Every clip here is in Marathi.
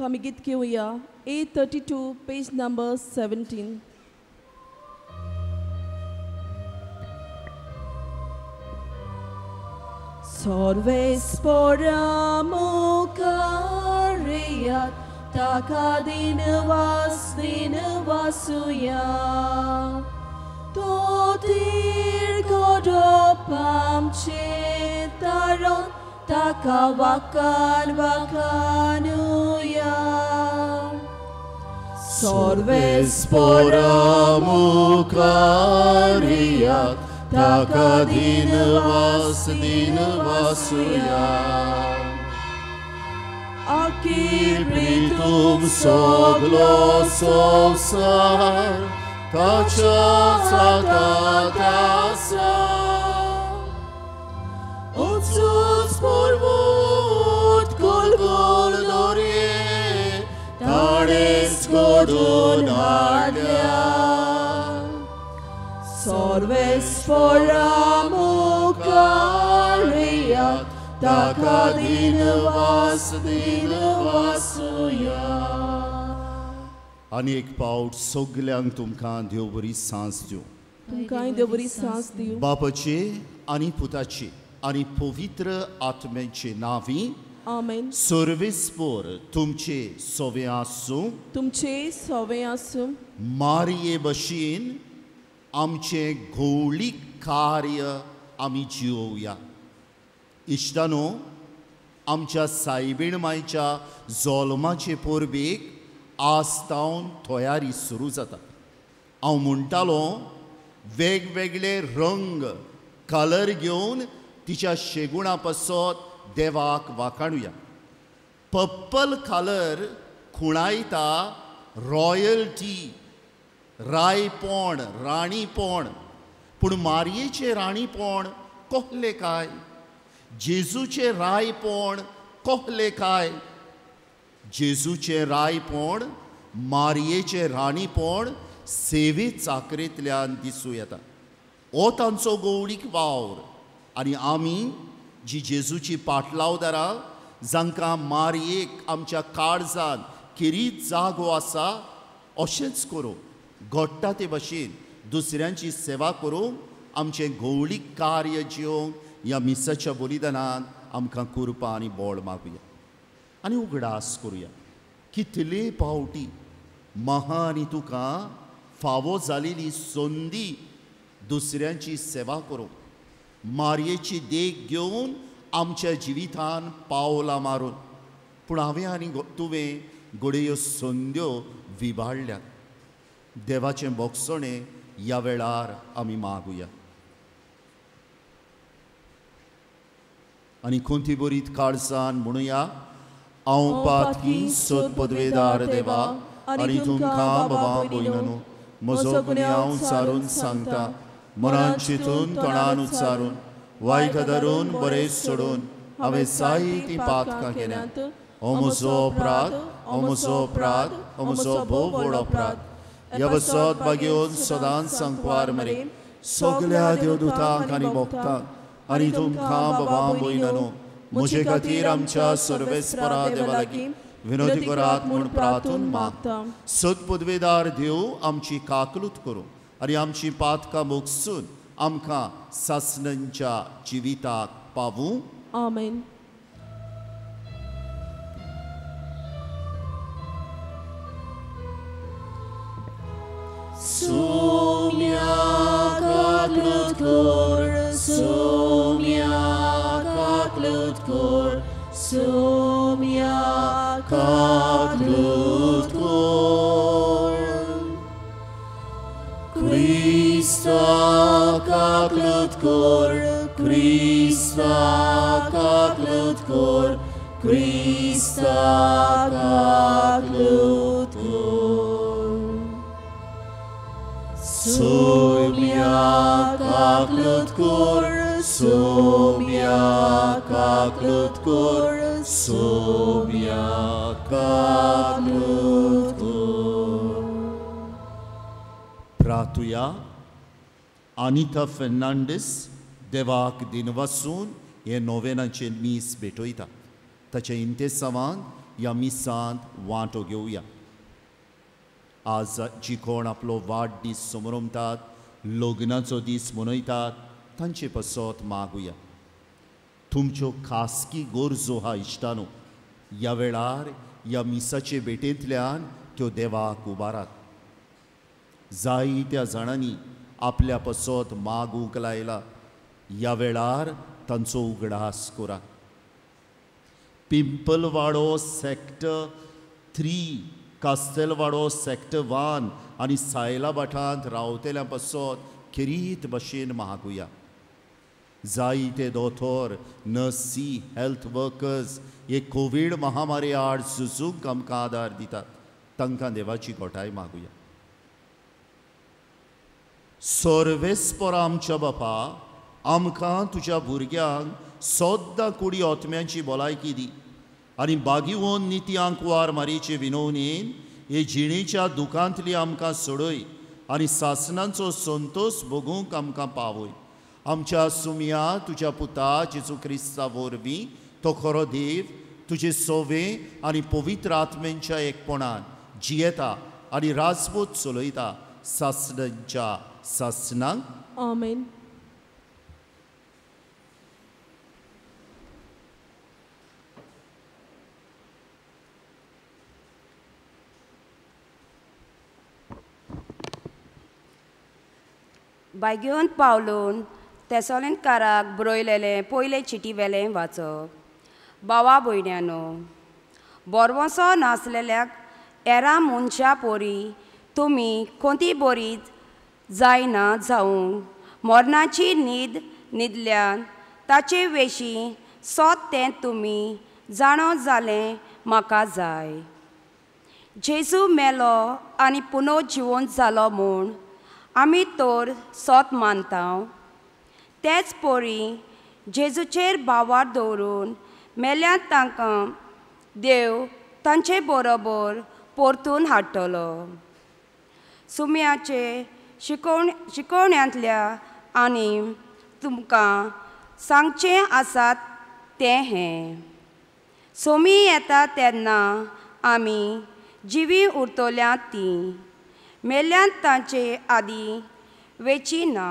तुमकां आमी गीत घेवया 832 page number 17. Sorvespora mukariyat takadinavasuya totir godopam chitaron takawakan wakanuya Sorvespora mukariyat takadinavasuya Akir Pritum soglo sosar tacha sakatasa Utsus porvut golgol dorye Tades godun adya Sorvespora mukariyat takadinavasuya. आणि एक पावट सगल्यांक तुमकां देव बरी सांज दिवं. तुमकां देव बरी सांज दिवं. बापाचे आनी पुताचे आनी पवित्र आत्म्याचे नांवी आमेन. सर्वेस्पर तुमचे सोवे आसूं. तुमचे सोवे आसूं. मारये भशेन आमचे घोळीक कार्य आमी जिवोवया. इश्टानो, आमच्या सायबीण मायच्या जल्माचे परबेक आस्तावन तयारी सुरू जाता. हांव म्हणटालो वेगवेगळे रंग कलर घेवन तिच्या शेगुणा पासत देवाक वाखाणुया. पर्पल कलर खुणायता रॉयल्टी, रायपण, राणीपण. पूण मारयेचें राणीपण कोहले काय? जेजूचे रायपण कोहले काय? जेजूचे रायपण, मारयेचे राणीपण सेवे चाकरेंतल्यान दिसूं येता. हो तांचो गवळीक वावर. आनी आमी जी जेजूची पाटलावदारां, जांकां मारयेक आमच्या काळजांत किरीत जागो आसा, अशेंच करूं घडटा ते भाशेन दुसऱ्यांची सेवा करूंक आमचें गवळीक कार्य जिवंक ह्या मिसाच्या बलिदानांत आमकां कृपा आनी बळ मागुया आनी उगडास करुया. कितले पावटी म्हाका आनी तुका फावो जालेली संदी दुसऱ्यांची सेवा करूंक, मारयेची देख घेवन आमच्या जिवितान पावलां मारून. पूण हांवें आनी तुवें घडयो संद्यो विबाडल्यात. देवाचें बोगसणें ह्या वेळार आमी मागुया. आनी कोणती बरीत काळजान म्हणुया, हांव पातकी सोद पदवेदार देवा आनी तुमकां बाबा भयणनो म्हजो गुन्यांव हांव उच्चारून सांगता. मनान चिंतून तोंडान उच्चारून वायट धरून बरें सोडून हांवें जायतीं पातकां केल्यांत. हो म्हजो अपराध, हो म्हजो अपराध, हो म्हजो भोव व्हड अपराध. ह्या बसत बागेवन सदांच सांकवार मेरेन सगल्या देवदूतांक आनी भक्तांक आनी तुमकां बाबा भयणनो म्हजे खातीर आमच्या सर्वेस्परा देवा लागीं विनोदी करात म्हूण प्रार्थून मागता. सत पदवेदार देव आमची काकलूत करूं आनी आमची पातकां मोगसून आमकां सासणांच्या जिविताक पावूं. आमेन. Sumia kaklut kor, sumia kaklut kor, sumia kaklut kor. Krista kaklut kor, Krista kaklut kor, Krista kaklut kor. Sumia kaklut kor, sumia kaklut kor, sumia kaklut kor. Pratuya Anita Fernandez देवाक दिनवासून हे नोवेनाचे मीस भेटयता. ताचे इंतेसावान ह्या मिसांत वांटो घेवया. आज जी कोण आपलो वाडदीस समारंभात लग्नाचो दीस मनयतात तांचे पासत मागुया. तुमच्यो खासगी गरजो हा इश्टानो ह्या वेळार ह्या मिसाचे भेटेंतल्यान त्यो देवाक उबारात. जायत्या जाणांनी आपल्या पासत मागूंक लायला. ह्या वेळार तांचो उगडास करात. पिंपलवाडो सॅक्टर 3, कास्तेलवाडो सॅक्टर 1 आनी सायलाभाटांत रावतल्या पासत खेरीत भाशेन मागुया. जायते दोतोर, नर्सी, हेल्थ वर्कर्स हे कोविड महामारी आड झुजूंक आमकां आदार दितात. तांकां देवाची घोटाय मागुया. सर्वेस्पर आमच्या बापा, आमकां तुज्या भुरग्यांक सद्दां कुडी ओतम्यांची भलायकी दी आनी बागीवन नित्यांक वार मारीचे विनवणेन हे जिणेच्या दुखांतली आमकां सोडय आनी सासणांचो संतोष भोगूंक आमकां पावय. आमच्या सुमया तुज्या पुता जेजू क्रिस्ता वरवीं तो खरो देव तुजे सोवे आनी पवित्र आत्म्यांच्या एकपणान जियेता आनी राजपूत चलयता सासणांच्या सासणांक. आमेन. बागेवन पावलून तेसोलेंकाराक बरयलेलें पयलें चिटी वेलें वाचप. भावा भयण्यांनो, बोरवोसो नासलेल्या एरा मनशा पोरी तुमी कोणती बरी जायना जावंक मरणाची न्हीद न्हिदल्यान ताचे वेशी सोत तें तुमी जाणो जालें म्हाका जाय. जेजू मेलो आनी पुनर्जिवन जालो म्हूण आमी तर सोत मानता. तेच पोरी जेजूचेर भावार दवरून मेल्यान तांकां देव तांचे बरोबर परतून हाडटलो. सुमयाचे शिकवण्यांतल्या आनी तुमकां सांगचें आसा तें हें. सोमी येता तेन्ना आमी जिवी उरतल्यांत तीं मेल्यान तांचे आदी वेची ना.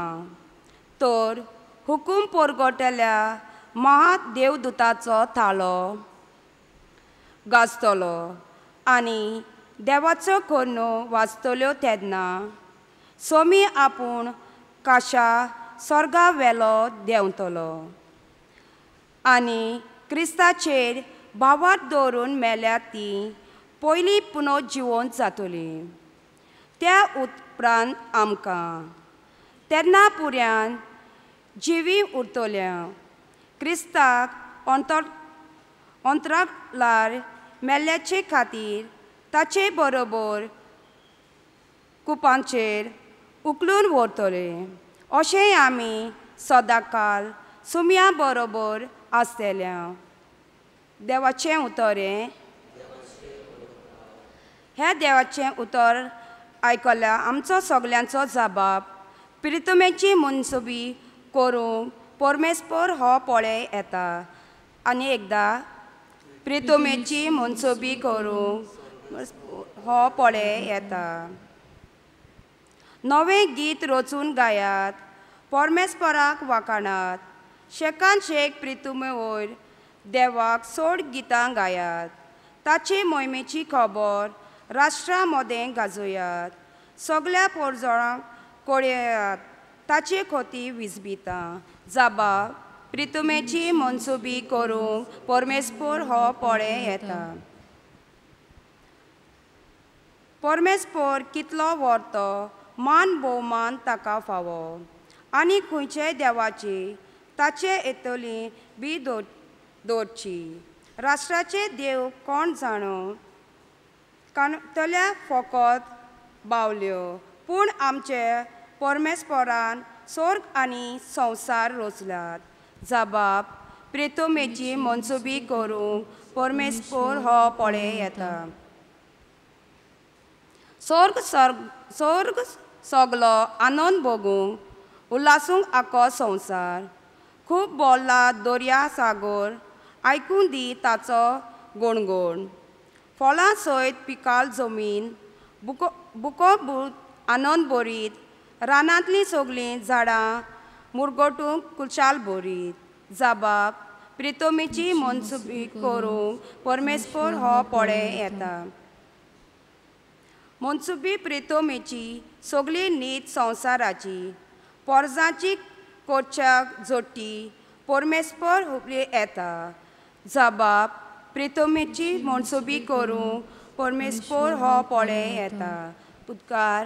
तर हुकूम परगटल्या महादेवदूताचो थाळो गाजतलो आनी देवाचो खोर्नो वाजतल्यो तेन्ना सोमी आपूण काशा स्वर्गा वेलो देंवतलो आनी क्रिस्ताचेर भावार दवरून मेल्यार ती पयली पुनर्जिवन जातली. त्या उपरांत आमकां तेन्ना पुर्यान जिवी उरतल्या. क्रिस्ताक अंतराळार मेल्ल्याचे खातीर ताचे बरोबर कुपांचेर उखलून व्हरतले. अशेंय आमी सदांकाल सुमया बरोबर आसतल्या. देवाचें उतर. हे देवाचें उतर आयकल्या आमचो सगल्यांचो जबाब प्रितमेची मनसुबी करूंक परमेस्पर हो पळे येता. आनी एकदां प्रितमेची मनसुबी करूंक हो पळे येता. नवें गीत रचून गायात, परमेस्पराक वाखाणात. शेकान शेक प्रितुमे वयर देवाक सोड गितां गायात. ताचे मोहिमेची खबर राष्ट्रा मदें गाजोयात. सगळ्या पोरजोळांक कळयात ताचे खोती विजबिता. जबाब प्रितुमेची मनसुबी करूंक परमेस्पर हो पळे येता. परमेस्पर कितलो व्हरतो मान भोवमान ताका फावो आनी खंयचेय देवाची ताचे येतली बी दवरची. राष्ट्राचे देव कोण जाणो काणतल्या फकत बावल्यो पूण आमचे परमेस्परान स्वर्ग आनी संवसार रचल्यात. जबाब प्रितमेची मनसुबी करूंक परमेस्पर हो पळे येता. स्वर्ग सगलो आनंद भोगूंक उल्हासूंक आको संवसार. खूब बोल्ला दर्या सागर आयकून दी ताचो गुणगुण. फळां सयत पिकाल जमीन बुकोबूत आनंद बोरीत रानांतलीं सगळीं झाडां मुरगोटूंक कुशाल बोरीत जबाब प्रितोमेची मनसुबी करूंक परमेस्पर हो पळे येता मनसुबी प्रितोमेची सगळी न्हीद संवसाराची पोरजांची कोच्याक जोडटी परमेस्पर हुबली येता जबाब प्रितोमेची मनसुबी करूंक परमेस्पर हो पळे येता उद्गार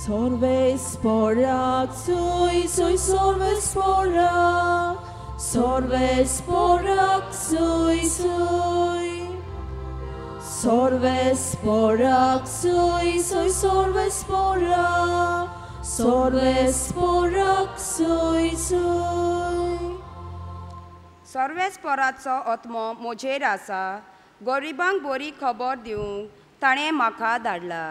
Sorvesporak, soy sorvesporak, sorvesporak, soy. Sorvesporak, soy sorvesporak, sorvesporak, soy. सर्वेस्पराचो आत्मो म्हजेर आसा गरिबांक बरी खबर दिवंक ताणें म्हाका धाडला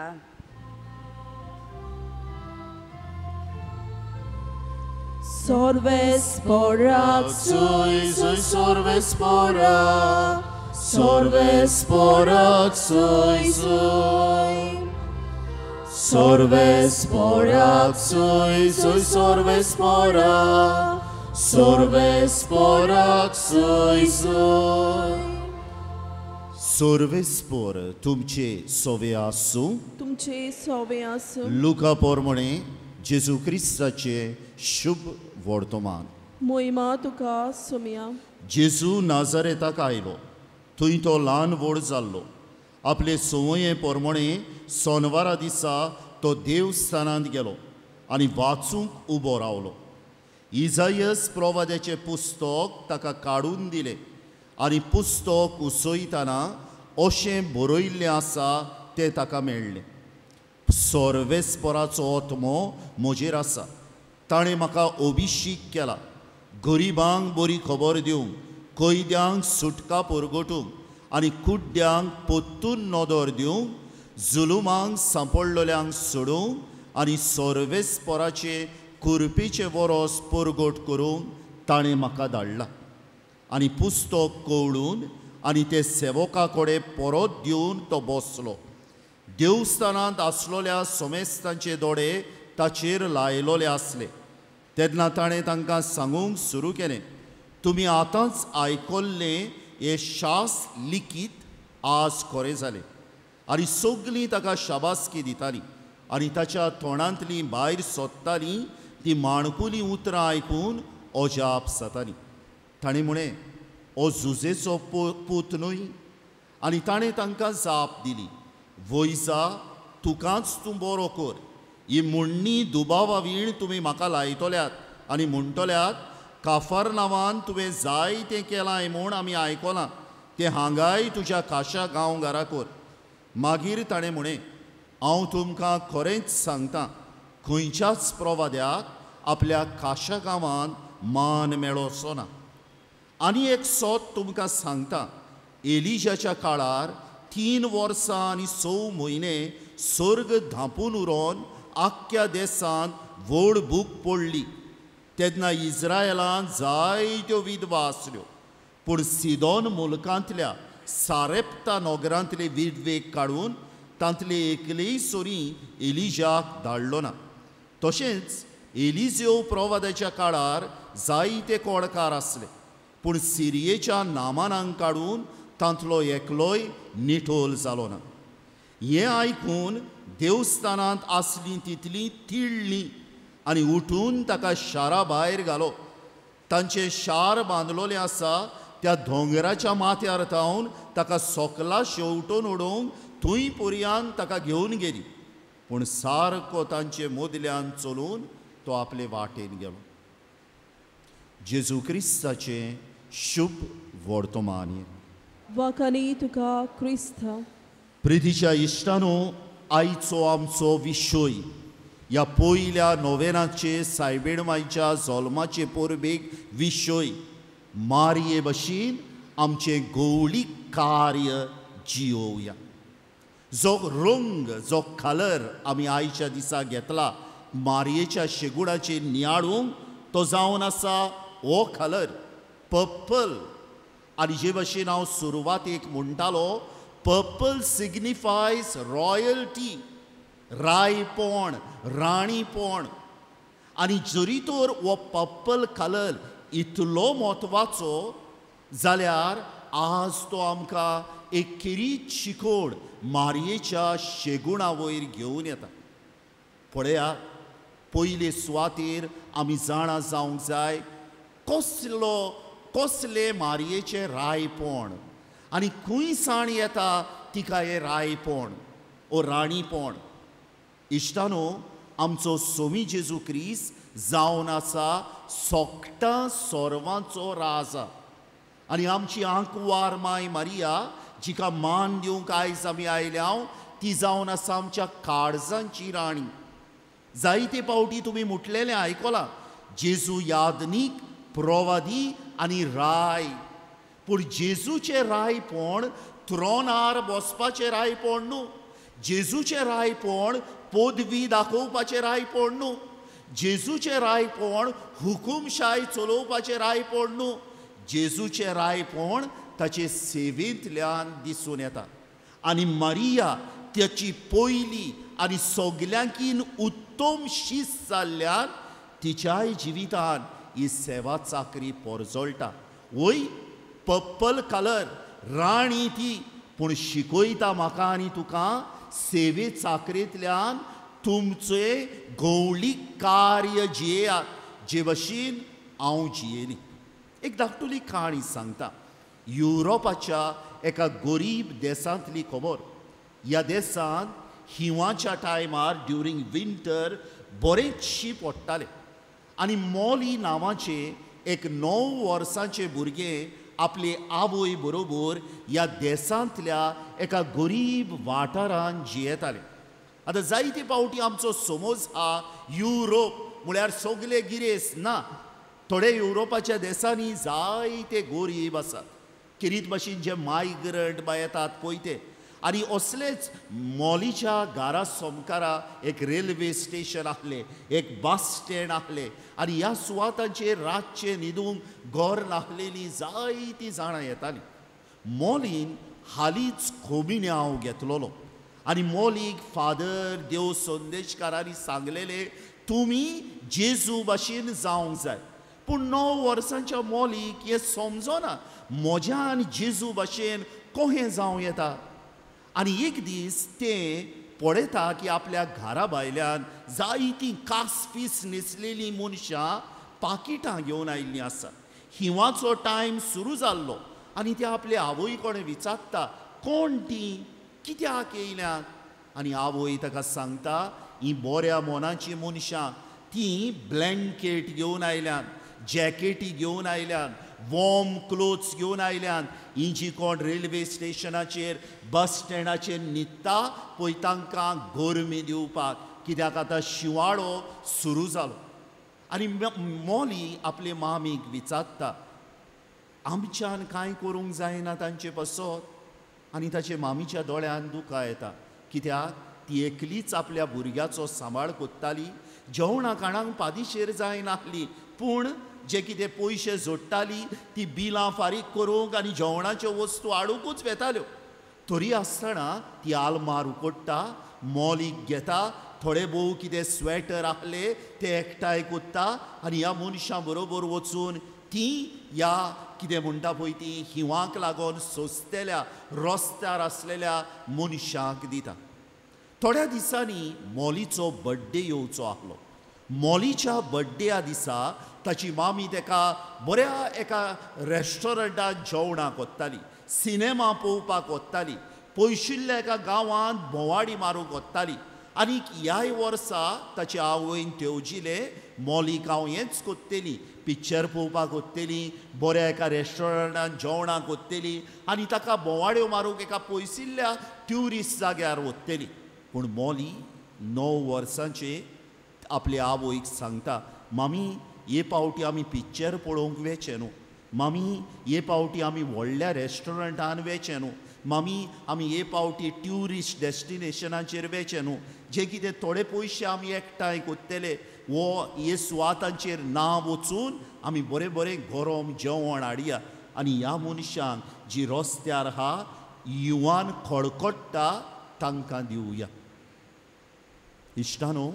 Sorvesporak, soy sorvesporak, sorvesporak, soy. Sorvesporak, soy sorvesporak, sorvesporak, soy. Sorvespor तुमचे सोवे आसूं तुमचे सोवे आसूं लुका पोरमणे जेजू क्रिस्ताचे शुभ वर्तमान मोहिमा तुका सुमिया जेजू नाझारेताक आयलो थंय तो ल्हान व्हड जाल्लो आपले संवये पोरमणे सोनवारा दिसा तो देवस्थानांत गेलो आनी वाचूंक उबो रावलो इजायस प्रवाद्याचें पुस्तक ताका काडून दिलें आनी पुस्तक उसयतना अशें बरयल्लें आसा तें ताका मेळ्ळें सर्वेस्पराचो आत्मो म्हजेर आसा ताणें म्हाका अभिशीक केला गरिबांक बरी खबर दिवंक कैद्यांक सुटका परगटूंक आनी कुड्ड्यांक पोत्तून नदर दिवंक जुलुमांक सांपडलेल्यांक सोडूंक आनी सर्वेस्पराचे कुरपीचे वरोस परगट करूंक ताणें म्हाका धाडला आनी पुस्तक कवळून आनी ते सेवका कडेन परत दिवन तो बसलो देवस्थानांत आसलोल्या सोमेस्तांचे दोळे ताचेर लायलोले आसले तेन्ना ताणें तांकां सांगूंक सुरू केलें तुमी आतांच आयकल्लें हें शास्त्र लिखीत आज खरें जालें आनी सगळीं ताका शाबासकी दितालीं आनी ताच्या तोंडांतलीं भायर सोदतालीं तीं माणकुलीं उतरां आयकून अजाप जातालीं ताणें म्हळें हो जुजेचो पूत न्हय आनी ताणें तांकां जाप दिली वयजा तुकांच तूं बरो कर ही म्हणणी दुबावा वीण तुमी म्हाका लायतल्यात आनी म्हणटल्यात काफार नांवान तुवें जाय तें केलां म्हूण आमी आयकलां तें हांगाय तुज्या खाशा गांवघरा कर मागीर ताणें म्हळें हांव तुमकां खरेंच सांगतां खंयच्याच प्रवाद्याक आपल्या खाशा गांवांत मान मेळोचो ना आनी एक सोत तुमकां सांगता एलिजाच्या काळार 3 वर्सां आनी 6 म्हयने सर्ग धांपून उरोवन आख्ख्या देशांत व्हड भूक पडली तेन्ना इस्रायेलांत जायत्यो विधवा आसल्यो पूण सिदोन मुल्कांतल्या सारेप्ता नगरांतले विधवेक काडून तांतले एकलेय सोरी एलिजाक धाडलो ना तशेंच एलिजेव प्रवादाच्या काळार जायते कोडकार आसले पूण सिरियेच्या नामानांक काडून तांतलो एकलोय निठोल जालो ना हें आयकून देवस्थानांत आसलीं तितलीं तिळ्ळीं आनी उठून ताका शारा भायर घालो तांचें शार बांदलोलें आसा त्या दोंगराच्या माथ्यार थावन ताका सोकला शेवटून उडोवंक थंय पर्यान ताका घेवन गेली पूण सारको तांचे मोदल्यान चलून तो आपले वाटेन गेलो जेजू क्रिस्ताचें शुभ वर्तमान वाकानी तुका क्रिस्त प्रितीच्या इश्टानो आयचो आमचो विशय ह्या पयल्या नोवेनाचे सायबीण मायच्या जल्माचे परबेक विशय मारये भशेन आमचें गवळीक कार्य जियोवया जो रंग जो कलर आमी आयच्या दिसा घेतला मारयेच्या शेगुडाचेर नियाळूंक तो जावन आसा हो कलर पर्पल आनी जे भाशेन हांव सुरवातेक म्हणटालो पर्पल सिग्निफायज रॉयल्टी, रायपण, राणीपण. आनी जरी तर हो पर्पल कलर इतलो म्हत्वाचो जाल्यार आज तो आमकां एक किरीत शिकोड मारयेच्या शेगुणा वयर घेवन येता. पळयात, पयले सुवातेर आमी जाणा जावंक जाय कसले मारयेचे रायपण आनी खंय साण येता तिका हें रायपण ओ राणीपण. इश्टानो, आमचो सोमी जेजू क्रिस्त जावन आसा सोगटां सोर्वांचो राजा आनी आमची आंकवार माय मारिया जिका मान दिवंक आयज आमी आयल्या ती जावन आसा आमच्या काळजांची राणी. जायते पावटी तुमी म्हटलेलें आयकलां, जेजू यादनीक, प्रवादी आनी राय. पूण जेजूचें रायपण त्रोनार बसपाचें रायपण न्हू. जेजूचें रायपण पदवी दाखोवपाचें रायपण न्हू. जेजूचें रायपण हुकूमशाय चलोवपाचें रायपण न्हू. जेजूचें रायपण ताचे सेवेंतल्यान दिसून येता. आनी मारिया त्याची पयली आनी सगल्यांकीन उत्तम शिस्त जाल्ल्यान तिच्याय जिवितान ही सेवा चाकरी पोरजोळटा. वय पर्पल कलर, राणी ती, पूण शिकयता म्हाका आनी तुका सेवे चाकरेंतल्यान तुमचें गवळीक कार्य जियेयात, जे भशेन हांव जियेली. एक धाकटुली काणी सांगता. युरोपाच्या एका गरीब देशांतली खबर. ह्या देशांत हिंवाच्या टायमार ड्युरींग विंटर बरेच शीं पडटाले आनी मॉली नांवाचे एक 9 वर्सांचे भुरगें आपले आवय बरोबर ह्या देशांतल्या एका गरीब वाठारांत जियेताले. आतां जायते पावटी आमचो समज हा युरोप म्हळ्यार सगळे गिरेस्त ना. थोडे युरोपाच्या देशांनी जायते गरीब आसात, किरीत भाशेन जे मायग्रंट बा येतात पळय ते. आनी असलेच मॉलीच्या घरा समकारा एक रेल्वे स्टेशन आसलें, एक बस स्टँड आसलें आनी ह्या सुवातांचेर रातचे न्हिदूंक घर नासलेलीं जायतीं जाणां येतालीं. मॉलीन हालींच खोमिने हांव घेतलोलो आनी मॉलीक फादर देव संदेशकारांनी सांगलेले तुमी जेजू भाशेन जावंक जाय. पूण 9 वर्सांच्या मॉलीक हें समजना म्हज्यान जेजू भाशेन कशें जावं येता. आनी एक दीस तें पळयता की आपल्या घरा भायल्यान जायतीं कासपीस न्हेसलेलीं मनशां पाकिटां घेवन आयिल्लीं आसा. हिंवाचो टायम सुरू जाल्लो आनी ते आपले आवय कोणे विचारता कोण तीं, कित्याक येयल्यात. आनी आवय ताका सांगता हीं बऱ्या मोनाचीं मनशां, तीं ब्लँकेट घेवन आयल्यात, जॅकेटी घेवन आयल्यात, वॉर्म क्लोथ्स घेवन आयल्यात. हीं जीं कोण रेल्वे स्टेशनाचेर बस स्टँडाचेर न्हिदता पळय तांकां गरमी दिवपाक, कित्याक आतां शिंवाळो सुरू जालो. आनी मॉली आपले मामीक विचारता आमच्यान कांय करूंक जायना तांचे पासत. आनी ताचे मामीच्या दोळ्यान दुकां येता, कित्याक ती एकलीच आपल्या भुरग्याचो सांबाळ कोत्ताली. जेवणा खाणांक पादेशीर जायनासली, पूण जे कितें पयशे जोडटाली ती बिलां फारीक करूंक आनी जेवणाच्यो वस्तू हाडूंकूच वेताल्यो. तरी आसतना ती आलमार उकडटा, मॉलीक घेता, थोडे भोव कितें स्वेटर आसले ते एकठांय कोत्ता आनी ह्या मनशां बरोबर वचून ती ह्या कितें म्हणटा पळय ती हिंवाक लागून सोंसतेल्या रस्त्यार आसलेल्या मनशांक दिता. थोड्या दिसांनी मॉलीचो बर्थडे येवचो आसलो. मॉलीच्या बर्थडेया दिसा ताची मामी ताका बऱ्या एका रेस्टॉरंटांत जेवणाक व्हरताली, सिनेमा पळोवपाक व्हरताली, पयशिल्ल्या एका गांवांत भोंवाडी मारूंक व्हरताली. आनी ह्याय वर्सा ताचे आवयन तेवजिलें मॉलीक हांव हेंच कोत्तेली, पिक्चर पळोवपाक व्हरतेली, बऱ्या एका रेस्टॉरंटांत जेवणाक व्हरतेली आनी ताका भोंवाड्यो मारूंक एका पयसिल्ल्या ट्युरिस्ट जाग्यार व्हरतेली. पूण मॉली 9 वर्सांचे आपल्या आवयक सांगता मामी हे पावटी आमी पिक्चर पळोवंक वेचे न्हू, मामी हे पावटी आमी व्हडल्या रेस्टॉरंटान वेचे न्हू, मामी आमी हे पावटी ट्युरिस्ट डेस्टिनेशनाचेर वेचे न्हू, जे कितें थोडे पयशे आमी एकठांय कोत्तेले वो हे सुवातांचेर नांव वचून आमी बरें बरें गरम जेवण हाडया आनी ह्या मनशांक जी रस्त्यार आहा युवान खडखडटा तांकां दिवया. इश्टानो,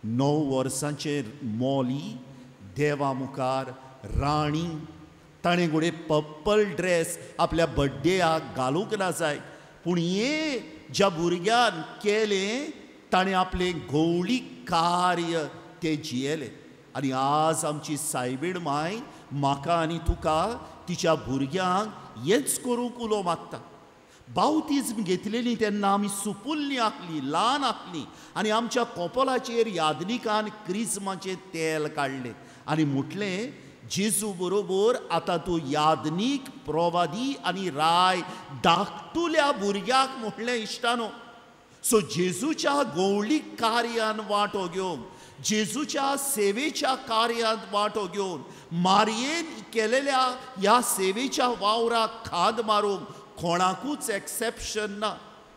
9 वर्सांचेर मोली देवा मुखार राणी ताणें घोडे पर्पल ड्रेस आपल्या बड्डेयाक घालूंक ना जाय, पूण हे ज्या भुरग्यान केलें ताणें आपलें गवळीक कार्य ते जियेलें. आनी आज आमची सायबीण माय म्हाका आनी तुका तिच्या भुरग्यांक हेंच करूंक उलो मागता. बावतिज्म घेतलेली तेन्ना आमी सुपुल्लीं आसलीं, ल्हान आसलीं आनी आमच्या कोपोलाचेर यादनिकान क्रिस्माचें तेल काडलें आनी म्हटलें जेजू बरोबर आतां तूं यादनीक प्रोवादी आनी राय धाकटुल्या भुरग्याक म्हटलें. इश्टानो, सो जेजूच्या गवळीक कार्यान वांटो घेवंक, जेजूच्या सेवेच्या कार्यांत वांटो घेवन मारयेन केलेल्या ह्या सेवेच्या वावराक खाद मारूंक कोणाकूच एक्सेप्शन ना.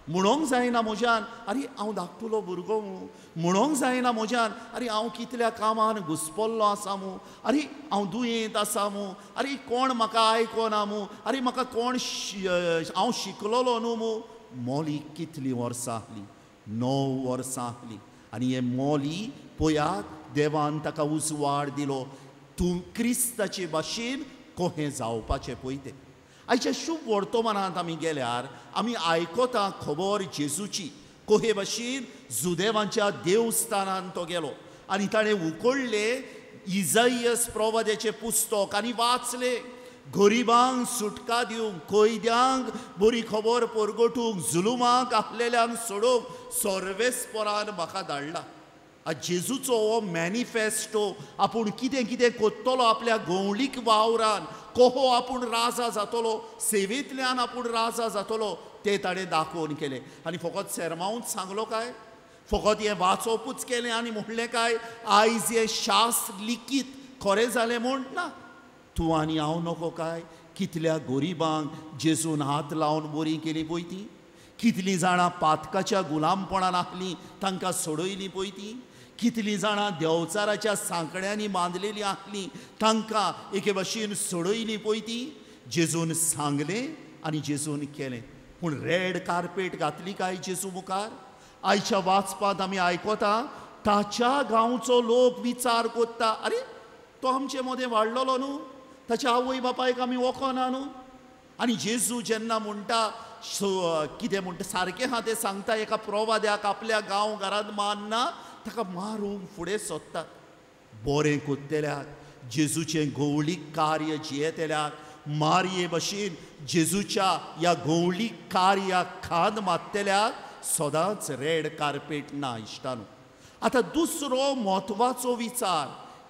म्हणोंक जायना म्हज्यान अरे हांव धाकटुलो भुरगो म्हणोंक जायना म्हज्यान अरे हांव कितल्या कामान घुस्पल्लो आसा मू, अरे हांव दुयेंत आसा मू, अरे कोण म्हाका आयकोना मू, अरे म्हाका कोण हांव शिकलोलो न्हू मू. मोली कितलीं वर्सां आसलीं? 9 वर्सां आसलीं. आनी हे मोली पळयात, देवान ताका उजवाड दिलो. तूं क्रिस्ताचे भाशेन कोहें जावपाचें पळय तें. आयच्या शुभ वर्तमानांत आमी गेल्यार आमी आयकोता खबर जेजूची. कोहे भाशेन जुदेवांच्या देवस्थानांत तो गेलो आनी ताणें उखडलें इजाईयस प्रोवाद्याचें पुस्तक आनी वाचलें. गरिबांक सुटका दिवंक, कैद्यांक बरी खबर परगटूंक, जुलुमाक आसलेल्यांक सोडूंक सर्वेस्परान म्हाका धाडला. जेजूचो हो मॅनिफेस्टो आपूण कितें कितें कोत्तलो आपल्या गवळीक वावरान, कोहो आपूण राजा जातलो, सेवेंतल्यान आपूण राजा जातलो, तें ताणें दाखोवन केलें. आनी फकत सेरमांवूच सांगलो काय, फकत हें वाचोवपूच केलें आनी म्हटलें काय आयज हें शास्त्र लिखीत खरें जालें म्हूण ना. तूं आनी हांव नको काय? कितल्या गरिबांक जेजून हात लावन बरी केली पळय ती. कितलीं जाणां पातकाच्या गुलामपणान आसलीं तांकां सोडयलीं पळय ती. कितलीं जाणां देंवचाराच्या सांकड्यांनी बांदलेलीं आसलीं तांकां एके भाशेन सोडयलीं पळय ती. जेजून सांगलें आनी जेजून केलें. पूण रेड कार्पेट घातली काय जेजू मुखार? आयच्या वाचपांत आमी आयकोता ताच्या गांवचो लोक विचार कोत्ता, अरे तो आमचे मदें वाडलोलो न्हू, ताच्या आवय बापायक आमी वखना न्हू. आनी जेजू जेन्ना म्हणटा कितें म्हणटा सारकें आहा तें सांगता, एका प्रोवाद्याक आपल्या गांव घरांत मानना ताका मारूंक फुडें सोदतात. बरें कोत्तेल्याक, जेजूचें गवळीक कार्य जियेतेल्याक, मारये भाशेन जेजूच्या ह्या गवळीक कार्याक खाद मारतेल्याक सदांच रेड कार्पेट ना. इश्टानो, आतां दुसरो म्हत्वाचो विचार,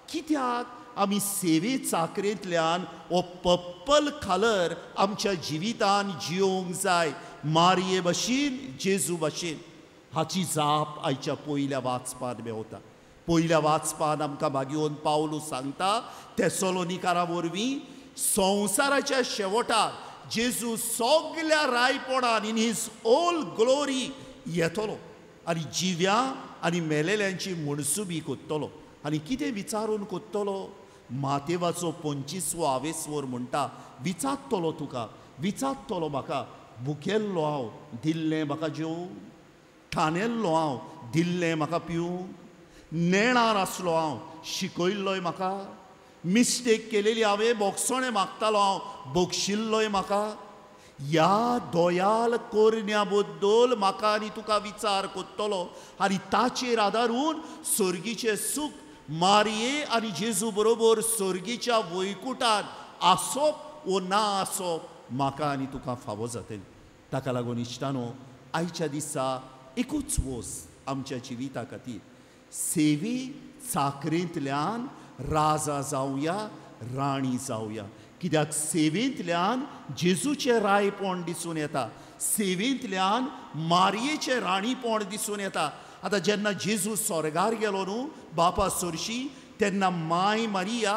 कित्याक आमी सेवे चाकरेंतल्यान हो पर्पल कलर आमच्या जिवितान जियोंक जाय, मारये भाशेन, जेजू भाशेन? हाची जाप आयच्या पयल्या वाचपांत मेवता. पयल्या वाचपांत आमकां भाग्योन पावलू सांगता थेसलोनिकारा वरवीं संवसाराच्या शेवटाक जेजू सगल्या रायपणान इन हीज ऑल ग्लोरी येतलो आनी जिव्यां आनी मेलेल्यांची म्हणसुबी कोत्तलो. आनी कितें विचारून कोत्तलो? मातेवाचो 25 म्हणटा, विचारतलो तुका, विचारतलो म्हाका, भुकेल्लो हांव दिल्लें म्हाका जेवंक, ठाणेल्लो हांव दिल्लें म्हाका पिवंक, नेणार आसलो हांव शिकयल्लोय म्हाका, मिस्टेक केलेली हांवें बोगसोणें मागतालो हांव बोगशिल्लोय म्हाका. ह्या दोयाल कोरण्या बद्दल म्हाका आनी तुका विचार कोत्तलो आनी ताचेर आदारून सर्गीचें सूख मारये आनी जेजू बरोबर सर्गीच्या वैकुटान आसप वो ना आसप म्हाका आनी तुका फावो जातलें. ताका लागून इश्टानो, आयच्या दिसा एकूच वोस आमच्या जिविता खातीर, सेवे चाकरेंतल्यान राजा जावया, राणी जावया. कित्याक सेवेंतल्यान जेजूचें रायपण दिसून येता, सेवेंतल्यान मारयेचें राणीपण दिसून येता. आतां जेन्ना जेजू स्वर्गार गेलो न्हू बापा सरशी, तेन्ना माय मारिया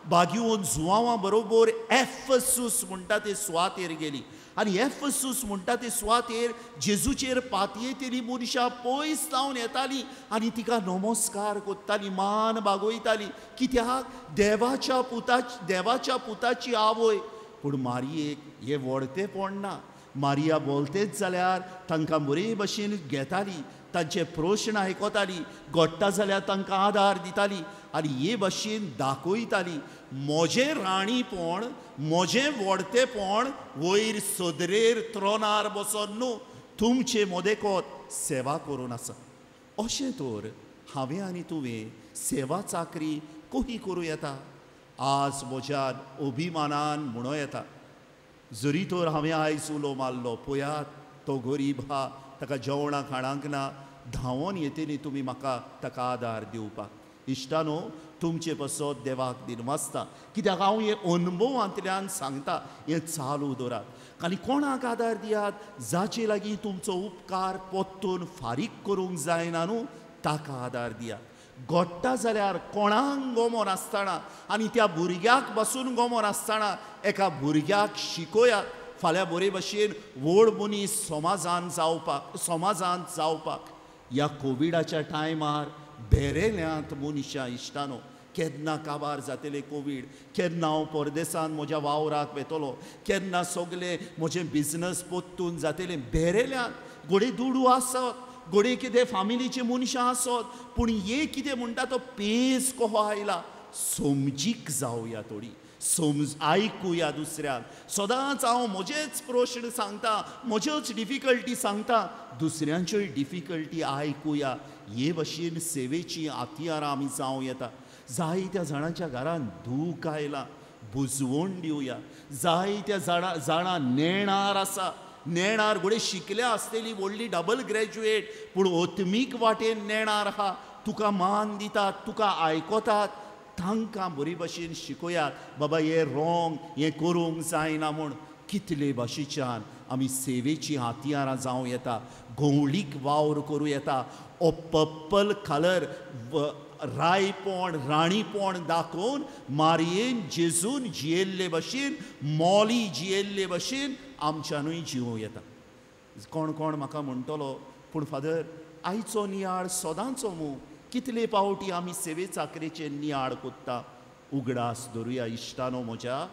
बागीवन जुवांवा बरोबर एफसूस म्हणटा ते सुवातेर गेली आनी एफसूस म्हणटा ते सुवातेर जेजूचेर पातयेतेली मनशां पयस जावन येतालीं आनी तिका नमस्कार करतालीं, मान बागोयताली, कित्याक देवाच्या पुताची आवय. पूण मारयेक हे व्हडते पडना. मारिया बोलतेच जाल्यार तांकां बरे भशेन घेताली, तांचे प्रश्न आयकताली, घडटा जाल्यार तांकां आदार दिताली आनी हे भशेन दाखयताली म्हजें राणीपण, म्हजें व्हडतेपण वयर सदरेर त्रोनार बसोन न्हू, तुमचे मोदेकोत सेवा करून आसा. अशें तर हांवें आनी तुवें सेवा चाकरी कशी करूं येता? आज म्हज्यान अभिमानान म्हणो येता, जरी तर हांवें आयज उलो मारलो, पळयात तो गरीब आहा, ताका जेवणा खाणांक ना, धांवोन येते न्ही तुमी म्हाका ताका आदार दिवपाक. इश्टानो, तुमचे पासत देवाक दिनवासता, कित्याक हांव हे अनुभवांतल्यान सांगता, हें चालू दवरात आनी कोणाक आदार दियात, जाचे लागीं तुमचो उपकार पोत्तून फारीक करूंक जायना न्हू, ताका आदार दियात. घडटा जाल्यार कोणाक गोमो नासतना आनी त्या भुरग्याक बसून गोमो नासतना एका भुरग्याक शिकोयात, फाल्यां बरे भशेन व्हड मनीस समाजांत जावपाक. ह्या कोविडाच्या टायमार बेरेल्यांत मनशां इश्टानो, केन्ना काबार जातले कोवीड, केन्ना हांव परदेसांत म्हज्या वावराक वेतलो, केन्ना सगलें म्हजें बिजनस पोत्तून जातलें. बेरेल्यांत घोडे दुडू आसत, घोडे कितें फामिलीची मनशां आसत, पूण हे कितें म्हणटा तो पेज कहो आयला. समजीक जावया थोडी, आयकुया दुसऱ्याक. सदांच हांव म्हजेच प्रश्न सांगता, म्हज्योच डिफिकल्टी सांगता, दुसऱ्यांच्योय डिफिकल्टी आयकुया. हे भशेन सेवेची हातयारां आमी जावं येता. जायत्या जाणांच्या घरान दूख आयलां, बुजवण दिवया. जायत्या जाणां नेणार आसा, नेणार घोडे शिकल्या आसतली, व्हडली डबल ग्रॅज्युएट, पूण ओत्मीक वाटेन नेणार आहा. तुका मान दितात, तुका आयकतात, तांकां बरी भशेन शिकोयात. बाबा हें रॉंग, हें करूंक जायना म्हूण. कितले भाशेच्यान आमी सेवेची हातयारां जावं येता, गवळीक वावर करूं येता. ओ पर्पल कलर रायपण, राणीपण दाखोवन मारयेन जेजून जियेल्ले भशेन, मोली जियेल्ले भशेन आमच्यानूय जिवूं येता. कोण कोण म्हाका म्हणटलो, पूण फादर आयचो नियाळ सदांचो मू, कितले पावटी आमी सेवे चाकरेचे नियाळ कोत्ता. उगडास धरुया इश्टानो म्हज्या,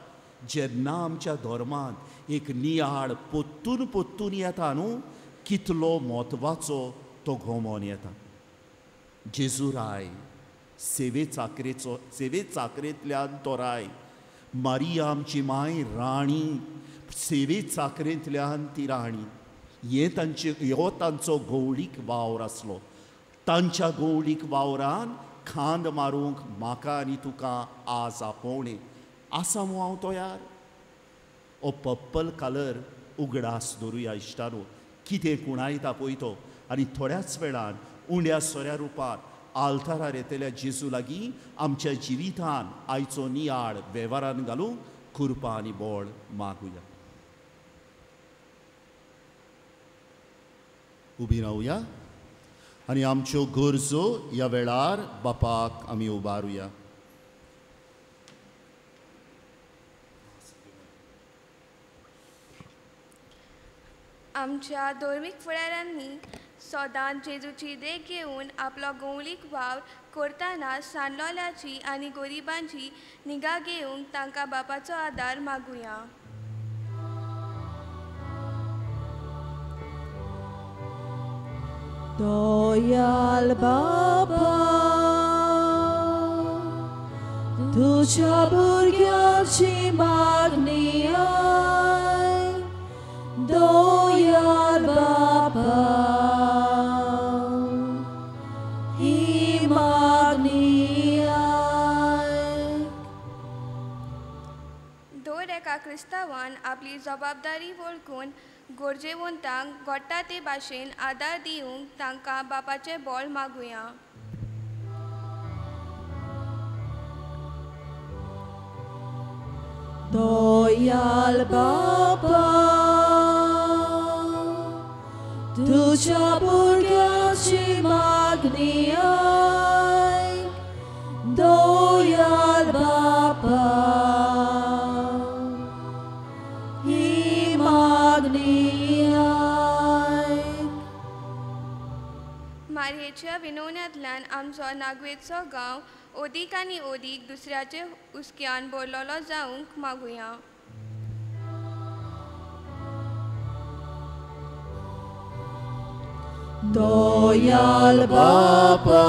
जेन्ना आमच्या धर्मांत एक नियाळ पोत्तून येता न्हू, कितलो म्हत्वाचो तो घोमोन येता. जेजू राय, सेवे चाकरेंतल्यान तो राय. मारिया आमची माय राणी, सेवे चाकरेंतल्यान ती राणी. हो तांचो गवळीक वावर आसलो. तांच्या गवळीक वावरान खांद मारूंक म्हाका आनी तुका आज आपोवणें आसा मू हांव तयार. ओ पर्पल कलर उगडास धरुया इश्टानो, कितें कुणायता पळय तो. आनी थोड्याच वेळान उंड्या सोऱ्या रुपार आल्तारार येतल्या जेजू लागीं आमच्या जिवितान आयचो नियाळ वेव्हारान घालूंक कृपा आनी बोळ मागुया. उबी रावया आनी आमच्यो गरजो ह्या वेळार बापाक आमी उबारुया. आमच्या धर्मीक फुडाऱ्यांनी सदांच जेजूची देख घेवन आपलो गवळीक वावर करतना सांडलोल्याची आनी गरिबांची निगा घेवंक तांकां बापाचो आदार मागुया. दयाल बाबा, तुझ्या भुरग्याची मागणी आय. दयाल बाबा, ही मागणी आय. दर एका क्रिस्तांवान आपली जबाबदारी वळखून गरजेवंतांक घडटा ते भाशेन आदार दिवंक तांकां बापाचें बोळ मागुया. दयाल बाबा, तुझ्या भुरग्याची मागणी आय. दयाल बाबा, मागणी मारयेच्या विनवण्यांतल्यान आमचो नागवेचो गांव ओदीक आनी ओदीक दुसऱ्याचे हुस्क्यान भरलोलो जावंक मागुया. दयाल बापा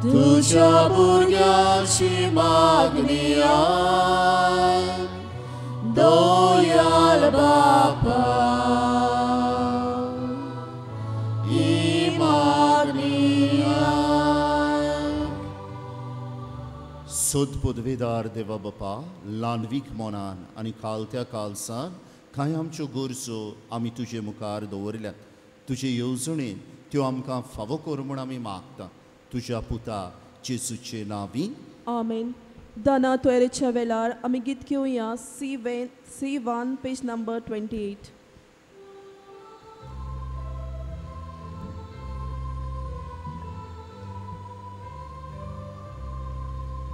तुझ्या भुरग्याची मागणी दयाल बापा ही मागणी सोद पदवेदार देवा बापा ल्हानवीक मोनान आनी कालत्या कालसान कांय आमच्यो गरजो आमी तुजे मुखार दवरल्यात. तुजे येवजणेन त्यो आमकां फावो कर म्हूण आमी मागता. तुज्या पुता जेजूचे नांवी आमेन. दाना तोयरेच्या वेळार आमी गीत घेवया C1 पेज नंबर 28.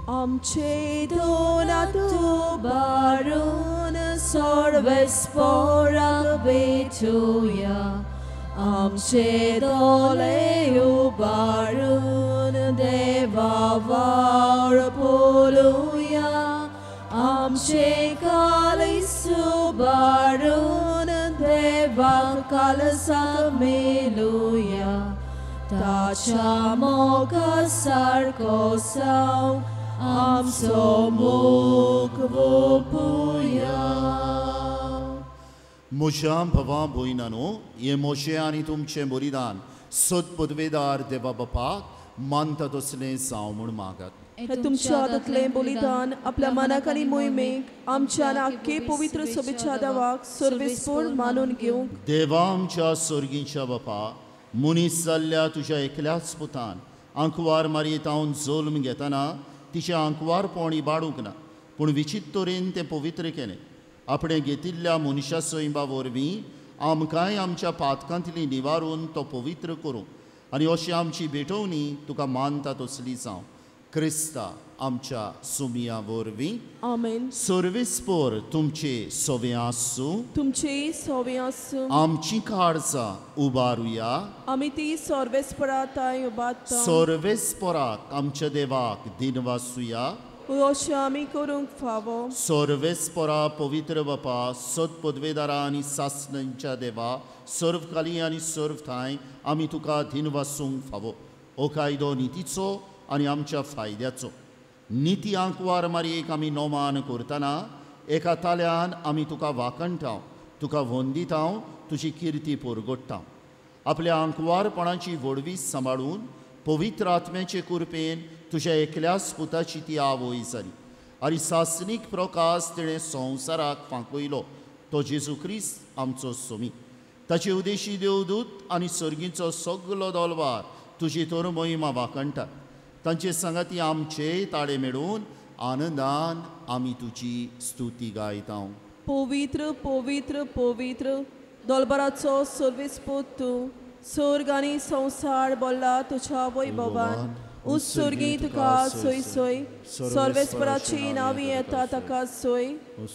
आमचे दोनात बारून सर्वेस्पराक बेचूया आमचे दोळे उबारून देवा वार पोलुया आमचे कालीस उबारून देवा कालसाक मेलुया ताच्या मोगा सारको साव आमचो मोग वोपुया. म्हज्या भावा भयणांनो, हे मोशे आनी तुमचें बलिदान सद पदवेदार देवा बापाक मानता तसलें जावं म्हूण मागात. हे तुमच्या हातांतलें बलिदान आपल्या मनाक आनी मोहिमेक आमच्या नाक्के पवित्र सोबेच्या देवाक सर्वेस्पर मानून घेवंक. देवा आमच्या सर्गीच्या बापा, मनीस जाल्ल्या तुज्या एकल्याच पुतान आंकवार मारयेतावन जल्म घेतना तिचें आंकवारपण इबाडूंक ना, पूण विचित्र तरेन तें पवित्र केलें. आपणें घेतिल्ल्या मनशा सैमा वरवीं आमकांय आमच्या पातकांतली निवारून तो पवित्र करूं आनी अशी आमची भेटवणी तुका मानता तसली जावं. क्रिस्ता आमच्या सुमिया वरवीं आमेन. सर्वेस्पर तुमचे सवे आसूं. तुमचे सवे आसूं. आमची काळजां उबारुया. आमी ती सर्वेस्पराताय उबारता. सर्वेस्पराक आमच्या देवाक दिनवासुया. अशें आमी करूंक फावो. सर्वेस्परा पवित्र बापा, सद पदवेदारा आनी सासणेंच्या देवा, सर्वकाली आनी सर्वथांय आमी तुका दिनवासूंक फावो. हो कायदो नितीचो आनी आमच्या फायद्याचो. निती आंकवार मारयेक आमी नोमान करतना एका ताल्यान आमी तुका वाकणटाव, तुका वंदिताव, तुजी किर्ती परगट्टाव. आपल्या आंकवारपणाची वडवी सांबाळून पवित्र आत्म्याचे कृपेन तुज्या एकल्याच पुताची ती आवय जाली आनी सासनीक प्रकाश तिणें संवसाराक फांकयलो. तो जेजू क्रिस्त आमचो सोमी. ताचे उदेशी देवदूत आनी सर्गीचो सगलो दोलवार तुजी तर मोहिमा वाकणटात. तांचे सांगाती आमचे ताळे मेळून आनंदान आमी तुजी स्तुती गायता. पवित्र पवित्र पवित्र दोलबाराचो सर्वेस्पर तूं. सर्ग आनी संवसार बोल्ला तुज्या वैभवान. उत्सर्गी तुका सोय सोय. सर्वेस्पराची नांवी येता ताका सोय.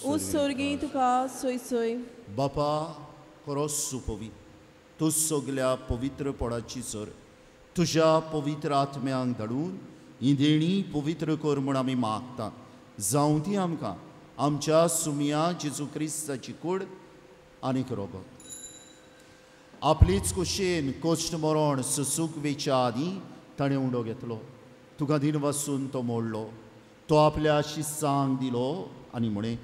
उत्सर्गी तुका सोय सोय. बापा खरोच सुपवी, तूं सगल्या पवित्रपणाची सर तुज्या पवित्र आत्म्यांक धाडून ही देणी पवित्र कर म्हूण आमी मागता. जावं ती आमकां आमच्या सुमिया जेजू क्रिस्ताची कूड आनीक रोगत. आपलीच कुशेन कोश्ट मरण सुसूक वेच्या आदीं ताणें उंडो घेतलो. तुका दिन वासून तो मोडलो. तो आपल्या शिस्सांक दिलो आनी म्हणे,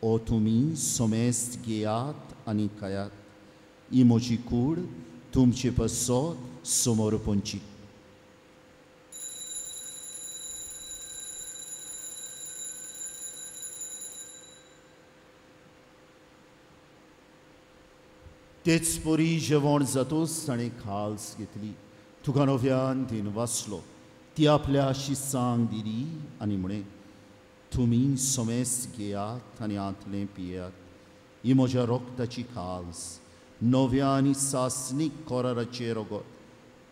ओ तुमी सोमेस्त घेयात आनी खायात. ही म्हजी कूड तुमचे पसत समोर पोंची. तेच परी जेवण जातूच ताणें खास घेतली. तुका नव्यान दिन वाचलो. ती आपल्या शिस्सांक दिली आनी म्हणे, तुमी सोमेस्त घेयात आनी आंतलें पियात. ही म्हज्या रोगताची खास, नव्या आनी सासनीक कोराराचें रोगत.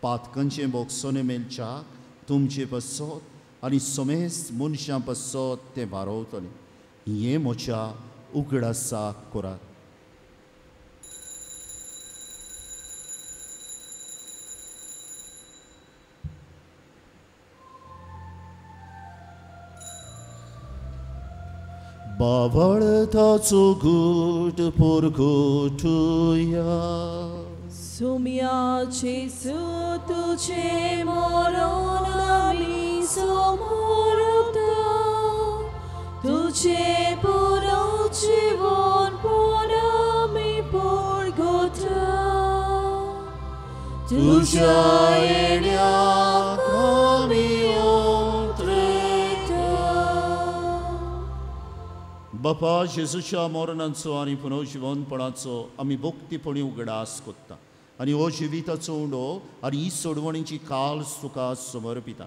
पातकांचें बोगसोने मेलच्याक तुमचे पसत आनी सोमेस्त मनशां पसत तें वारवतलें. हें म्हज्या उगडासा करात. बावळताचो घूट परगटुया. सुम्या जेसू तुझे मरण आमी समोरता, तुझे पुरो जीवन पण आमी परगटा. तुझ्या येण्याक आमी अंतरेता. बापा जेजूच्या मरणाचो आनी पुनर्जीवनपणाचो आमी भक्तीपणी उगडास कोत्ता आनी हो जिविताचो उंडो आनी ही सोडवणीची काल तुका समर्पिता.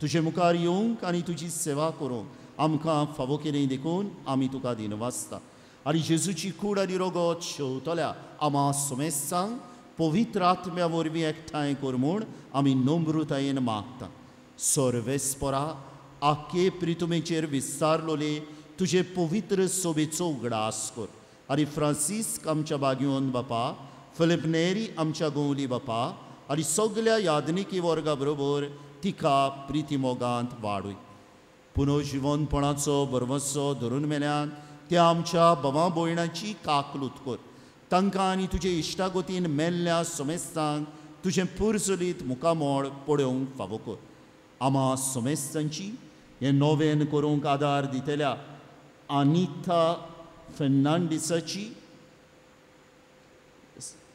तुजे मुखार येवंक आनी तुजी सेवा करूंक आमकां फावो केलें देखून आमी तुका दिनवासता. आनी जेजूची कूड आनी रगत शेवतल्या आमा समेस्तांक पवित्र आत्म्या वरवीं एकठांय कर म्हूण आमी नम्रतायेन मागता. सर्वेस्परा आख्खे प्रितुमेचेर विस्तारलोले तुजे पवित्र सोबेचो उगडास कर. आनी फ्रांसिस्क आमच्या बागयोन बापा, फिलिप नेरी आमच्या गोवली बापा आनी सगल्या यादनिकी वर्गा बरोबर तिका प्रिती मोगांत वाडूय. पुनर्जीवनपणाचो बरवसो धरून मेल्यान त्या आमच्या भावा भयणांची काकलूत कर. तांकां आनी तुजे इश्टागतीन मेल्ल्या समेस्तांक तुजें पुरजलीत मुखामोळ पळोवंक फावो कर. आमा समेस्तांची हें नोवेन करूंक आदार दितल्या अनिता फेर्नांडिसाची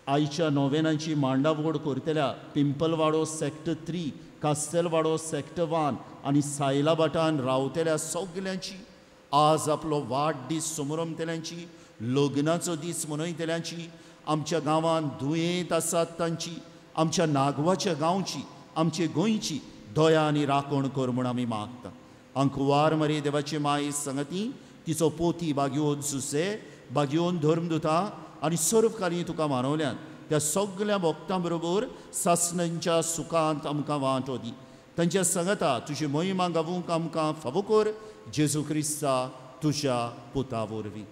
आयच्या नोवेनांची मांडावळ करतल्या पिंपलवाडो सॅक्टर 3, कास्तेलवाडो सॅक्टर 1 आनी सायला भाटान रावतल्या सगल्यांची, आज आपलो वाडदीस समोरमतल्यांची, लग्नाचो दीस मनयतल्यांची, आमच्या गांवांत दुयेंत आसात तांची, आमच्या नागवाच्या गांवची, आमचे गोंयची दया आनी राखण कर म्हूण आमी मागता. अंकुवार मरे देवाची माय संगती, तिचो पोती बागयोन सुसे, बागयोन धर्मदुता आनी सर्वकाली तुका मानवल्यान त्या सगल्या भक्तां बरोबर सासणांच्या सुखांत आमकां वांटो दी. तांच्या संगता तुजी महिमा गावूंक आमकां फावो कर. जेजू क्रिस्ता तुज्या पुता वरवीं.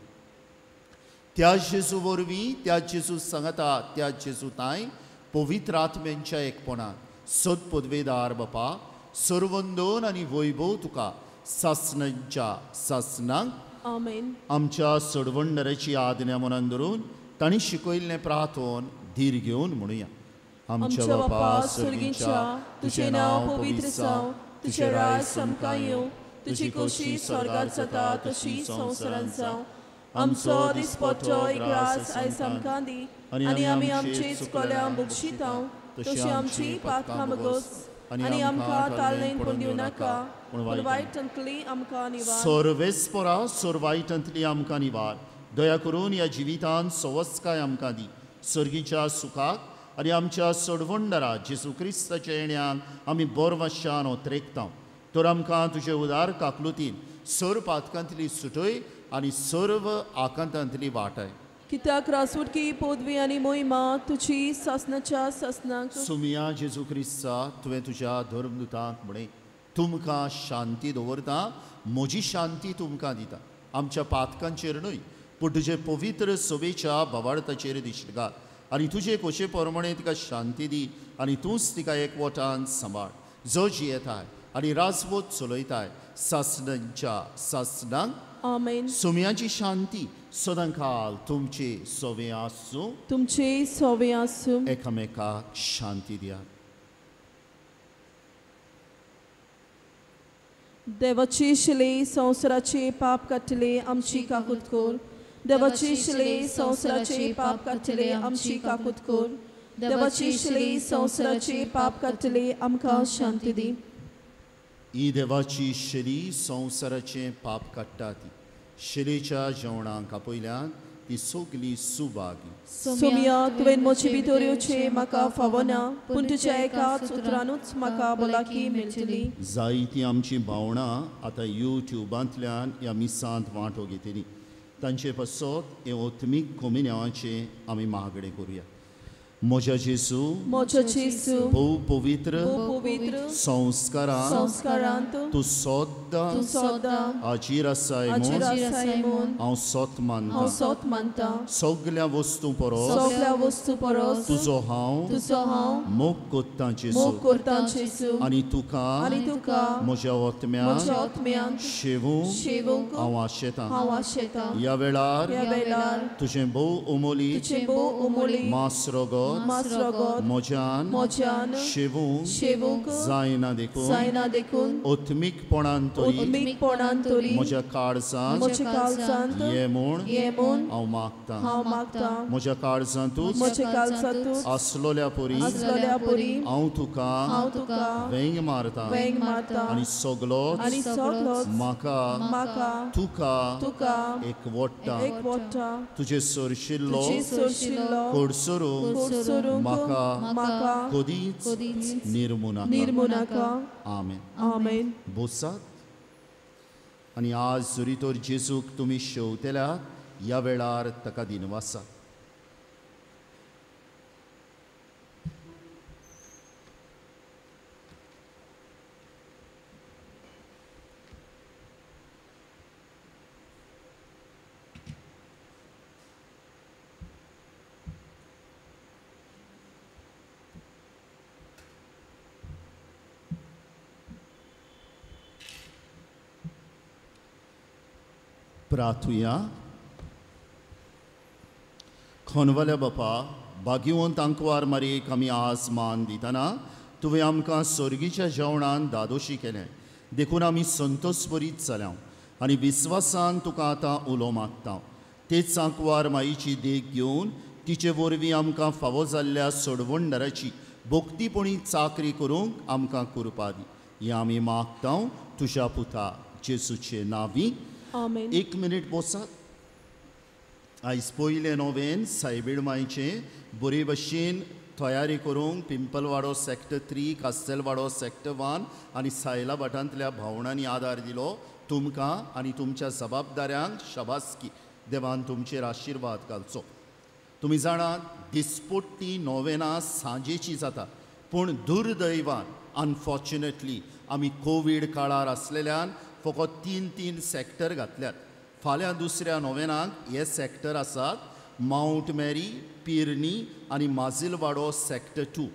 त्या जेजू वरवीं, त्या जेजू संगता, त्या जेजू ताय पवित्र आत्म्यांच्या एकपणान सदपदवेदार बापा सर्वंदोन आनी वैभव तुका सासणांच्या सासणांक आमेन. आमच्या सोडवणदाराची आज्ञा मनान धरून ताणी शिकयल्लें प्रार्थोन धीर घेवन म्हणुया. आमच्या बापा सर्गीच्या, तुझे नाव पवित्र जावं, तुझे राज समका येवं, तुझी खोशी स्वर्गात जाता तशी संवसारांत जावं. आमचो दिसपट्टो एक रास आयज आमकां दी आनी आमी आमची चुकल्यां बक्षितांव तशी आमची पातकां मागोस आनी आमकां तालनेन पडूं नाका पूण वायटांतली आमकां निवार. सर्वेस्परा सर्वायटांतली आमकां निवार. दया करून ह्या जिवितांत सवस्काय आमकां दी. सर्गीच्या सुखाक आनी आमच्या सोडवणदारा जेजू क्रिस्ताच्या येण्याक आमी बोरवाशान ओतरेकता. तर आमकां तुजे उदार काकलुतीन सर्व पातकांतली सुटय आनी सर्व आकांतांतली वाटाय. कित्याक रासुटकी पदवी आनी मोहिमा तुजी सासणाच्या सासणांक. सुमिया जेजू क्रिस्ता तुवें तुज्या धर्मदुतांक म्हणे तुमकां शांती दवरता, म्हजी शांती तुमकां दिता. आमच्या पातकांचेर न्हय पूण तुजे पवित्र सोबेच्या भावार्थाचेर दिश्ट घाल आनी तुजे खोशे प्रमाणे तिका शांती दी आनी तूंच तिका एकवटान सांबाळ. जो जियेताय आनी राजवट चलयताय सासणांच्या सासणांक. आमेन. सुमयाची शांती सदांकाल तुमचे सोवे आसूं. तुमचे सोवे आसूं. एकामेकाक शांती दिया. देवाची शिले संवसाराचे पाप काटले आमची काकूत कोर. देवाची शिले संवसाराचे पाप काटले आमची काकूत कोर. देवाची शिले संवसाराचे पाप काटले आमकां शांती दी. ही देवाची शिली संवसाराचे पाप काडटा ती. शिलेच्या जेवणाक आपयल्यान ती सगली सुभागी. सोमिया तुवें म्हजे भितर येवचें म्हाका फावो ना पूण तुज्या एकाच उतरानूच म्हाका भलायकी मेळटली. जायतीं आमची भावणां आतां यूट्यूबांतल्यान ह्या मिसांत वांटो घेतली. तांचे पासत हे ओत्मीक कोमिन्यावाचें आमी मागणें करुया. म्हज्या जेजू मोचो जेजू भोव पवित्र पवित्र संस्कारांत संस्कारांत तूं सोद्दां सदां हाजीर आसाय हाजीर म्हूण आसाय म्हूण हांव सोत हांव मानतां सोत मानता सगल्या वस्तू परस सगळ्या वस्तू परस तुजो हांव तुजो हांव मोग कोत्तां जेजू मोग करता जेजू आनी तुका तुका म्हज्या ओतम्यान म्हज्या आत्म्यान शेवूंक हांव आशेतां हांव आशेतां ह्या वेळार ह्या वेळार तुजें भोव अमोली तुजें भोव अमोली मासरगत मासरगत म्हज्यान शेवूंक जायना देखून ओत्मीकपणान तरी म्हज्या काळजांत ये म्हूण हांव मागतां म्हज्या काळजांतूच आसलोल्या परी हांव तुका वेंग मारतां आनी सगलोच म्हाका तुका एकवटा तुजे सरशिल्लो कोडसरूंक म्हाका कधीच निर्मुनाका आमेन बोसात आनी आज जरी तर जेजूक तुमी शेवतेल्यात ह्या वेळार ताका दिनवासात प्रार्थुया खोनवल्या बापा भाग्यवंत आंकवार मारीक आमी आज मान दितना तुवें आमकां सर्गीच्या जेवणान दादोशी केलें देखून आमी संतोश भरीत जाल्या आनी विस्वासान तुका आतां उलो मागता तेच आंकवार माईची देख घेवन तिचे वरवीं आमकां फावो जाल्ल्या सोडवणदाराची भोक्तीपणी चाकरी करूंक आमकां कृपा दी हें आमी मागता तुज्या पुता जेजूचे नांवी आमेन. एक मिनिट बोसात आयज पयले नोवेन सायबीण मायचे बरे भशेन तयारी करूंक पिंपलवाडो सॅक्टर 3 कास्तेलवाडो सॅक्टर 1 आनी सायला भाटांतल्या भावणांनी आदार दिलो तुमकां आनी तुमच्या जबाबदाऱ्यांक शाबासकी देवान तुमचेर आशिर्वाद घालचो तुमी जाणात दिसपट्टी नोवेनां सांजेची जाता पूण दुर्दैवान अनफॉर्च्युनेटली आमी कोवीड काळार आसलेल्यान फकत 3 सॅक्टर घातल्यात फाल्यां दुसऱ्या नोवेनाक हे सॅक्टर आसात माउंट मॅरी पिर्नी आनी माजिलवाडो सॅक्टर 2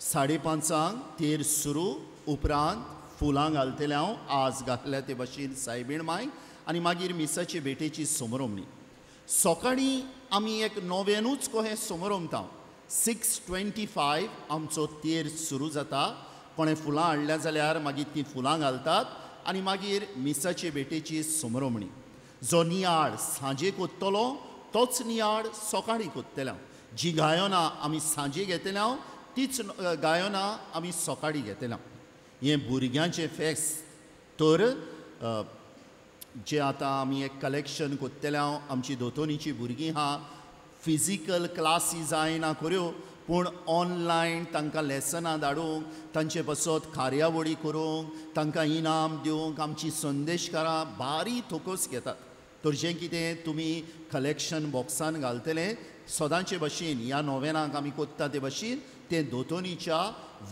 5:30 तेर सुरू उपरांत फुलां घालतले हांव आज घातल्या ते भाशेन सायबीण माय आनी मागीर मिसाचे भेटेची सोमरवणी सकाळीं आमी एक नोवेनूच कहें सोमरवता 6:25 आमचो तेर सुरू जाता कोणें फुलां हाडल्या जाल्यार मागीर तीं फुलां घालतात आनी मागीर मिसाचे भेटेची सोमरवणी जो नियाळ सांजे कोत्तलो तोच नियाळ सकाळीं कोत्तले जी गायनां आमी सांजे घेतले तीच गायनां आमी सकाळीं घेतले हें भुरग्यांचें फेस्त तर जे आतां आमी एक कलेक्शन कोत्तले आमची दोतोनीची भुरगीं आहा फिजिकल क्लासी जायना कऱ्यो पूण ऑनलायन तांकां लेसनां धाडूंक तांचे बसत कार्यावळी करूंक तांकां इनाम दिवंक आमची संदेशकारां बारी थोकस घेतात तर जें कितें तुमी कलेक्शन बॉक्सान घालतले सदांचे भशेन ह्या नोवेनाक आमी कोत्ता ते भशेन तें दोतोनीच्या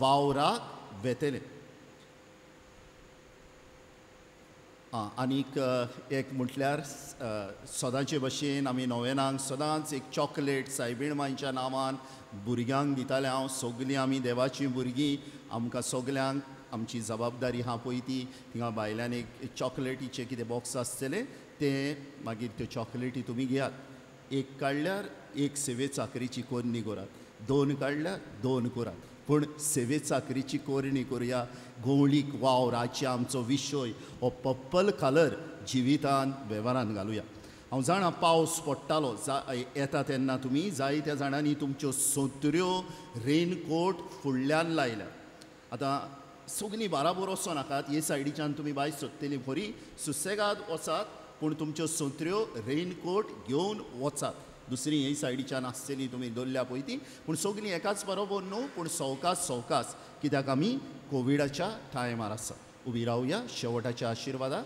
वावराक वेतलें आनीक एक म्हटल्यार सदांचे भशेन आमी नोवेनाक सदांच एक चॉकलेट सायबीण मांयच्या नांवान भुरग्यांक दितालें हांव सगलीं आमी देवाचीं भुरगीं आमकां सगल्यांक आमची जबाबदारी आहा पळय ती थिंगा भायल्यान एक चॉकलेटीचे कितें बॉक्स आसतले ते मागीर त्यो चॉकलेटी तुमी घेयात एक काडल्यार एक सेवे चाकरीची कोरणी करात 2 काडल्यार 2 करात पूण सेवे चाकरीची कोरणी करुया गवळीक वाव रातचे आमचो विशय हो पर्पल कलर जिवितान वेव्हारान घालुया हांव जाणा पावस पडटालो येता तेन्ना तुमी जायत्या जाणांनी तुमच्यो सोंत्र्यो रेनकोट फुडल्यान लायल्या आतां सगलीं बाराबर वचो नाकात हे सायडीच्यान तुमी भायर सोदतलीं बरी सुसेगाद वचात पूण तुमच्यो सोंत्र्यो रेनकोट घेवन वचात दुसरी हे सायडीच्यान आसतली तुमी दवरल्या पळय ती पूण सगलीं एकाच बरोबर न्हू पूण सवकास कित्याक आमी कोविडाच्या टायमार आसा उबी रावया शेवटाच्या आशिर्वादाक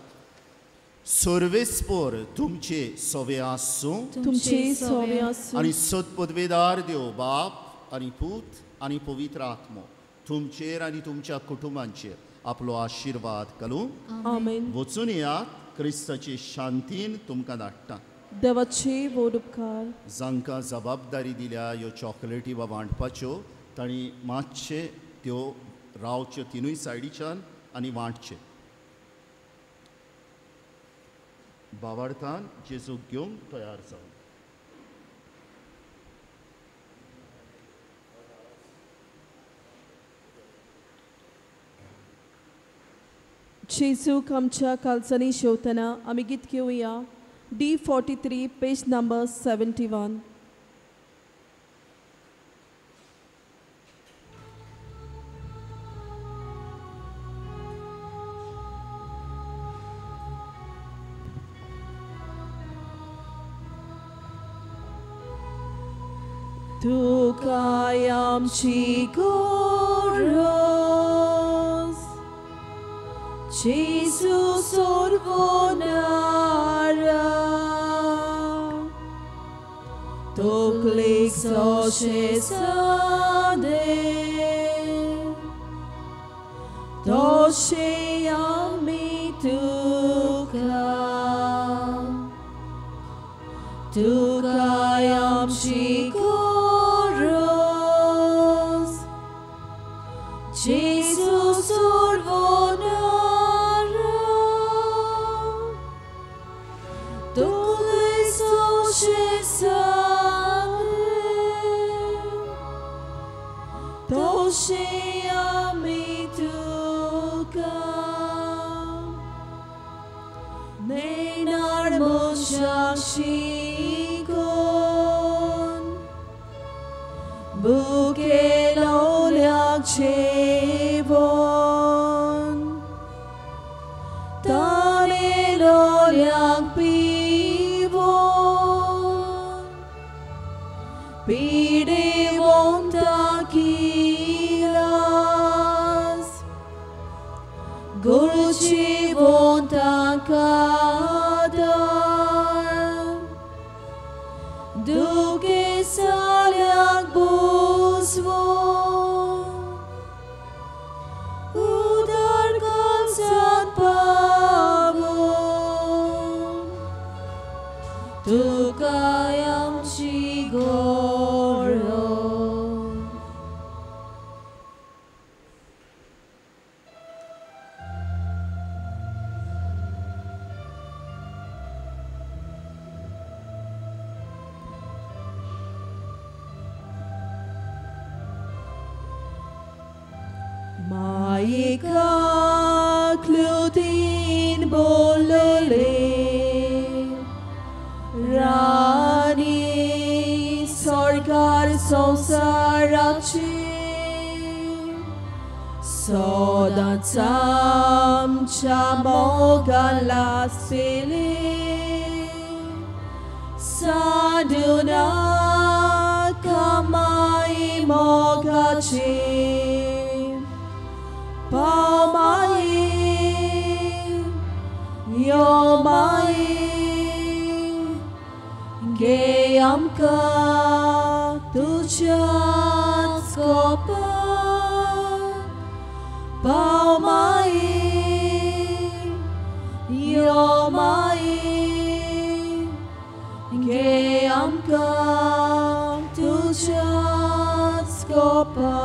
सर्वेस्पोर तुमचे सवे आसूं तुमचे सवे आसूं आनी सत पदवेदार देव बाप आनी पूत आनी पवित्र आत्मो तुमचेर आनी तुमच्या कुटुंबांचेर आपलो आशीर्वाद घालूं. आमेन. वचून येयात, क्रिस्ताची शांतीन तुमकां धाडटा. देवाचे व्हड उपकार. जांकां जबाबदारी दिल्या ह्यो चॉकलेटी वा वांटपाच्यो तांणी मातशे त्यो रावच्यो तिनूय सायडीच्यान आनी वांटचे. बावार्थान जेजूक घेवंक तयार जावन. जेजूक आमच्या कालचांनी शेवतना आमी गीत घेवया. D43, page number 71. तुकाय आमची गोरज, जेजू सोर्वोनारा, तोकलेक सोशे सादे, तोशे आमी तुका, तुकाय आमची गोरज, जेजू सोर्वोनारा, तोकलेक सोशे Toshe amituka Neinar moshashikon Bukelolyak chevon Tanelolyak pivon Pide vontakilas Guruchi vontakadar Duke salyak buzvon Udar kalsat pavon Tukayam chigoro Maika klutin bolole Rani sarkar sansarachi Sodatsam chamogalasili Saduna kamai mogachi Pamai Yomai Geyamka Tuchat Skopa Pamai Yomai Geyamka Tuchat Skopa